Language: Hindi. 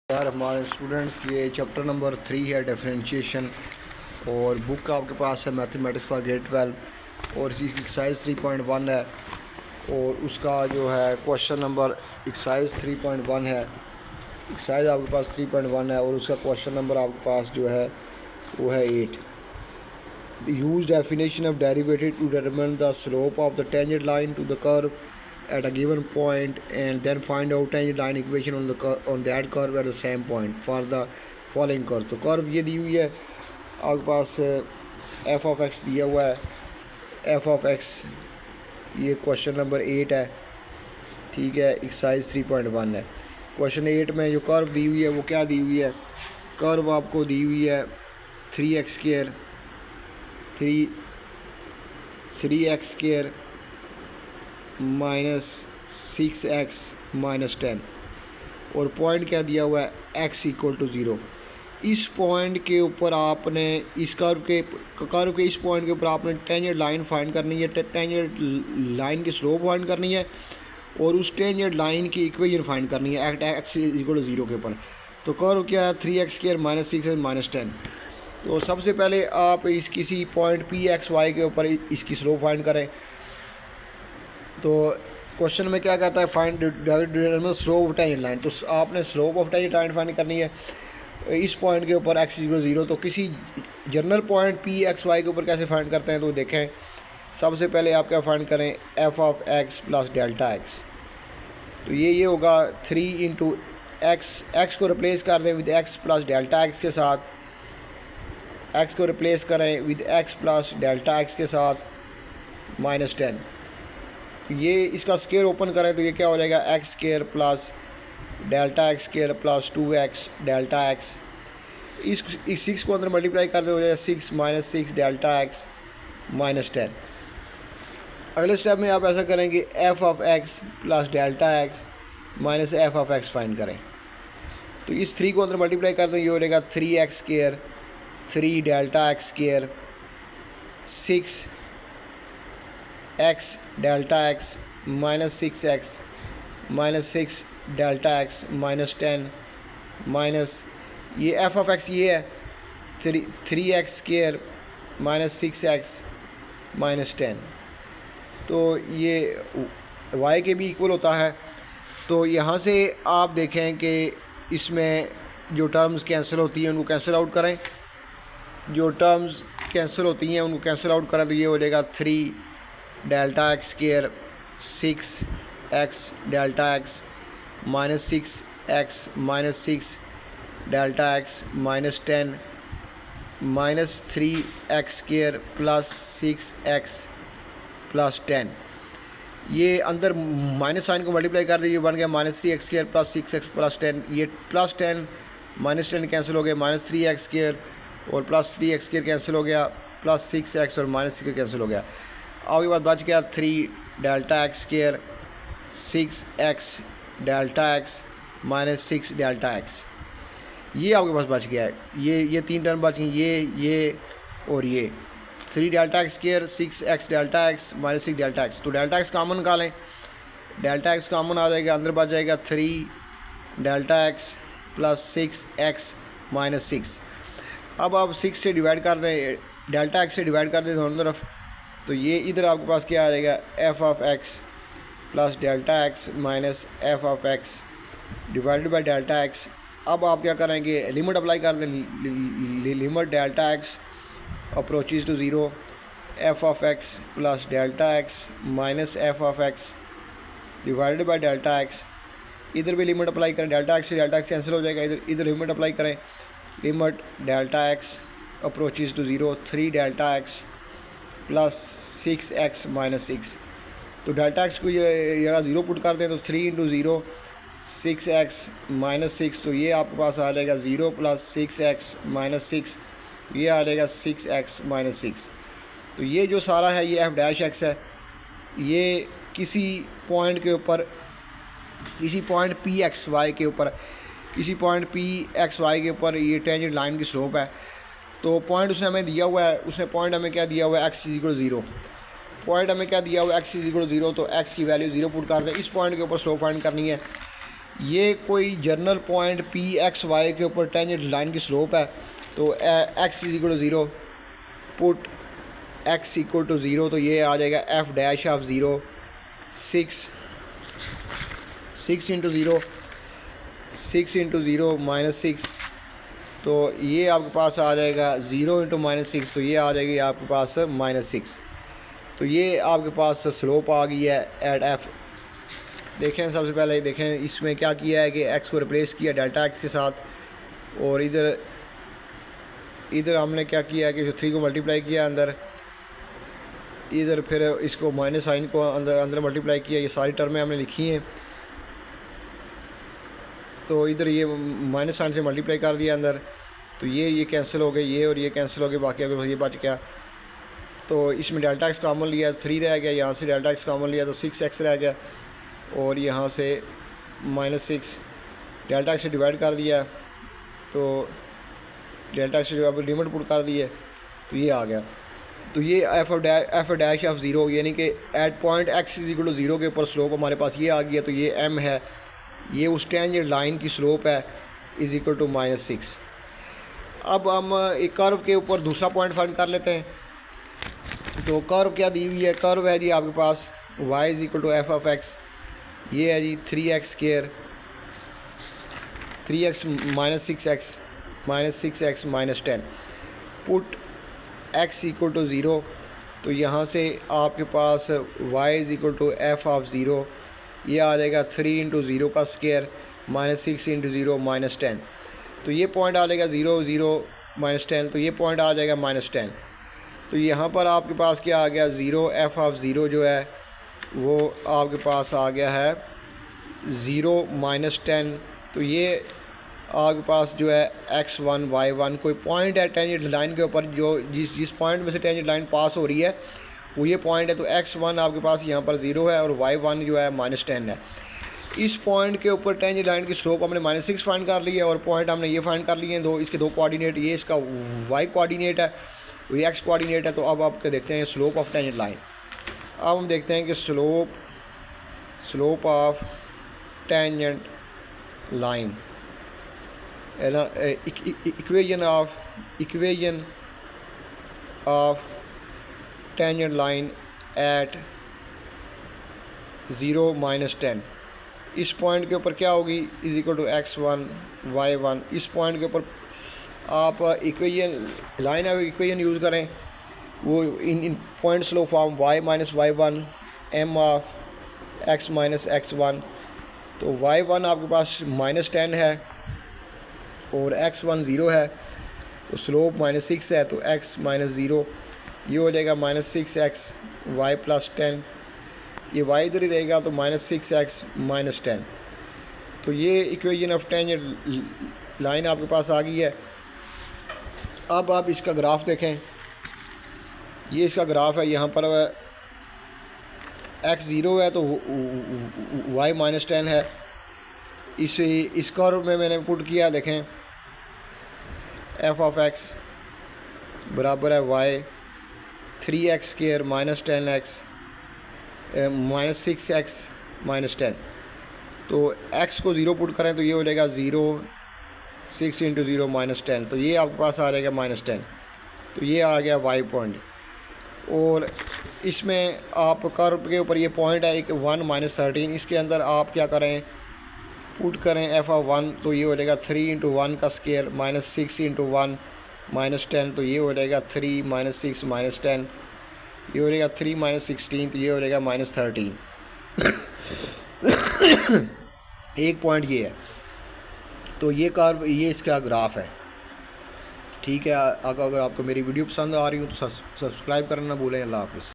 यार हमारे स्टूडेंट्स ये चैप्टर नंबर 3 है डिफरेंशिएशन और बुक आपके पास है मैथमेटिक्स फॉर ग्रेड 12 और इसकी एक्सरसाइज 3.1 है और उसका जो है क्वेश्चन नंबर एक्सरसाइज 3.1 है। एक्सरसाइज आपके पास 3.1 है और उसका क्वेश्चन नंबर आपके पास जो है वो है 8। Use definition of derivative to determine the slope of the tangent line to the curve at a given point and then find out tangent line equation on that curve at the same point for the following curve। तो कर्व ये दी हुई है आपके पास एफ ऑफ एक्स दिया हुआ है। एफ ऑफ एक्स ये क्वेश्चन नंबर 8 है, ठीक है। एक्सरसाइज 3.1 है। क्वेश्चन 8 में जो कर्व दी हुई है वो क्या दी हुई है? कर्व आपको दी हुई है 3x² 3x² -6x -10 और पॉइंट क्या दिया हुआ है x = 0। इस पॉइंट के ऊपर आपने इस कर्व के इस पॉइंट के ऊपर आपने टेंजेंट लाइन फाइंड करनी है, टेंजेंट लाइन की स्लोप फाइंड करनी है और उस टेंजेंट लाइन की इक्वेशन फाइंड करनी है एट x = 0 के ऊपर। तो कर्व क्या है 3x² -6x -10। तो सबसे पहले आप इस किसी पॉइंट P(x, y) के ऊपर इसकी स्लोप फाइंड करें। तो क्वेश्चन में क्या कहता है find slope of tangent line. तो आपने slope of tangent line find करनी है इस पॉइंट के ऊपर x = 0। तो किसी जनरल पॉइंट P(x, y) के ऊपर कैसे फाइंड करते हैं तो देखें। सबसे पहले आप क्या फाइंड करें f of x plus delta x। तो ये होगा 3 × x को रिप्लेस कर दें with x plus delta x के साथ, x को रिप्लेस करें with x plus delta x के साथ -10। ये इसका स्क्वायर ओपन करें तो ये क्या हो जाएगा x² plus delta x² plus 2x delta x। इस 6 को अंदर मल्टीप्लाई कर दे हो जाएगा 6 - 6 डेल्टा x -10। अगले स्टेप में आप ऐसा करेंगे f of x plus delta x minus f of x find करें। तो इस 3 को अंदर मल्टीप्लाई कर दें ये हो जाएगा 3x² 3 delta x² 6 x delta x -6x -6 delta x -10 minus ये f ऑफ x ये है 3x² -6x -10। तो ये y के भी इक्वल होता है। तो यहाँ से आप देखें कि इसमें जो टर्म्स कैंसिल होती हैं उनको कैंसिल आउट करें, जो टर्म्स कैंसिल होती हैं उनको कैंसिल आउट करें। तो ये हो जाएगा 3 delta x² 6x delta x -6x -6 delta x -10 -3x² plus 6x plus 10। ये अंदर माइनस साइन को मल्टीप्लाई कर दीजिए बन गया -3x² प्लस 6x प्लस 10। ये प्लस 10 -10 कैंसिल हो गया -3x² और प्लस 3x² कैंसिल हो गया प्लस 6x और -6 कैंसिल हो गया। आगे बाद बच गया 3 delta x² 6x delta x -6 delta x। ये आपके पास बच गया है। ये 3 टर्म बच गई, ये और ये 3 delta x² 6x delta x -6 delta x। तो डेल्टा x कॉमन निकालें, डेल्टा x कॉमन आ जाएगा, अंदर बच जाएगा 3 डेल्टा x प्लस 6x -6। अब आप 6 से डिवाइड कर दें, डेल्टा x से डिवाइड कर दें दोनों तरफ। तो ये इधर आपके पास क्या आ जाएगा f of x plus delta x minus f of x divided by delta x। अब आप क्या करेंगे लिमिट अप्लाई कर दें, limit delta x approaches to 0 f of x plus delta x minus f of x divided by delta x। इधर भी लिमिट अप्लाई करें, डेल्टा x से डेल्टा x कैंसिल हो जाएगा, इधर लिमिट अप्लाई करें, limit delta x approaches to 0 3 delta x plus 6x -6। तो डेल्टा x को ये अगर 0 पुट कर दें तो 3 × 0 6x -6। तो ये आपके पास आ जाएगा 0 प्लस 6x -6, ये आ जाएगा 6x -6। तो ये जो सारा है ये f'(x) है। ये किसी पॉइंट के ऊपर, किसी पॉइंट P(x, y) के ऊपर, किसी पॉइंट P(x, y) के ऊपर ये टेंजेंट लाइन की स्लोप है। तो पॉइंट उसने हमें दिया हुआ है, उसने पॉइंट हमें क्या दिया हुआ है x = 0। पॉइंट हमें क्या दिया हुआ है x = 0। तो x की वैल्यू 0 पुट कर दें। इस पॉइंट के ऊपर स्लोप फाइंड करनी है ये कोई general point P X Y के ऊपर टेंजेंट लाइन की स्लोप है, तो X is equal to zero, put X equal to zero, तो ये आ जाएगा F dash of zero 6 into zero, 6 into zero minus 6, तो ये आपके पास आ जाएगा 0 इंटू -6, तो ये आ जाएगी आपके पास -6। तो ये आपके पास स्लोप आ गई है एट एफ। देखें सबसे पहले देखें इसमें क्या किया है कि एक्स को रिप्लेस किया डेल्टा एक्स के साथ, और इधर हमने क्या किया है कि 3 को मल्टीप्लाई किया अंदर, इधर फिर इसको माइनस साइन को अंदर मल्टीप्लाई किया। ये सारी टर्में हमने लिखी हैं, तो इधर ये माइनस साइन से मल्टीप्लाई कर दिया अंदर, तो ये कैंसिल हो गए, ये और ये कैंसिल हो गए, बाकी अगर ये बच गया। तो इसमें डेल्टा एक्स कॉमन लिया 3 रह गया, यहाँ से डेल्टा एक्स कॉमन लिया तो 6x रह गया, और यहाँ से -6 डेल्टा एक्स से डिवाइड कर दिया, तो डेल्टा एक्स से अब लिमिट पुट कर दी है, तो ये आ गया। तो ये एफ डैश ऑफ ज़ीरो यानी कि at point X is equal to zero के ऊपर स्लोप हमारे पास ये आ गया, तो ये एम है, ये उस टेंजेंट लाइन की स्लोप है इज़ इक्वल टू -6। अब हम एक कर्व के ऊपर दूसरा पॉइंट फाइंड कर लेते हैं। तो कर्व क्या दी हुई है, कर्व है जी आपके पास y is equal to F of X, ये है जी 3x square, 3x minus 6x minus 10, put x equal to zero, तो यहाँ से आपके पास y is equal to F of zero, ये आ जाएगा 3 इंटू ज़ीरो का स्क्वायर -6 इंटू ज़ीरो -10, तो ये पॉइंट आ जाएगा 0 0 -10, तो ये पॉइंट आ जाएगा -10। तो यहाँ पर आपके पास क्या आ गया 0 एफ ऑफ ज़ीरो जो है वो आपके पास आ गया है 0 -10, तो ये आपके पास जो है x1 y1 कोई पॉइंट है टेंजेंट लाइन के ऊपर, जो जिस पॉइंट में से टेंजेंट लाइन पास हो रही है वो ये पॉइंट है। तो x1 आपके पास यहाँ पर 0 है और y1 जो है -10 है। इस पॉइंट के ऊपर टेंजेंट लाइन की स्लोप हमने -6 फाइंड कर ली है, और पॉइंट हमने ये फाइंड कर लिए हैं इसके दो कोऑर्डिनेट, ये इसका y कोऑर्डिनेट है, ये x कोऑर्डिनेट है। तो अब आपके देखते हैं स्लोप ऑफ टेंजेंट लाइन। अब हम देखते हैं कि स्लोप ऑफ टेंजेंट लाइन है ना, equation of tangent line at 0 -10। इस पॉइंट के ऊपर क्या होगी is equal to x1 y1। इस पॉइंट के ऊपर आप equation line of equation use करें, वो इन point slope form y minus y1 m of x minus x1। तो y1 आपके पास -10 है और x1 0 है, तो स्लोप -6 है, तो x -0 ये हो जाएगा -6x y प्लस 10, ये y इधर ही रहेगा तो -6x -10। तो ये इक्वेशन ऑफ टेंजेंट लाइन आपके पास आ गई है। अब आप इसका ग्राफ देखें, ये इसका ग्राफ है, यहाँ पर x 0 है तो y -10 है। इस कर्व में मैंने पुट किया, देखें f ऑफ x बराबर है y 3x square -10x -6x -10। तो x को 0 पुट करें तो ये हो जाएगा 0 6 इंटू 0 -10, तो ये आपके पास आ जाएगा -10। तो ये आ गया y पॉइंट। और इसमें आप कर्व के ऊपर ये पॉइंट है एक 1 -13, इसके अंदर आप क्या करें पुट करें f ऑफ 1, तो ये हो जाएगा 3 इंटू 1 का स्क्वायर -6 इंटू 1 -10, तो ये हो जाएगा 3 -6 -10, ये हो जाएगा 3 -16, तो ये हो जाएगा -13। एक पॉइंट ये है, तो ये कर्व ये इसका ग्राफ है। ठीक है, अगर आपको मेरी वीडियो पसंद आ रही हो तो सब्सक्राइब करना ना भूलें। अल्लाह हाफ़िज़।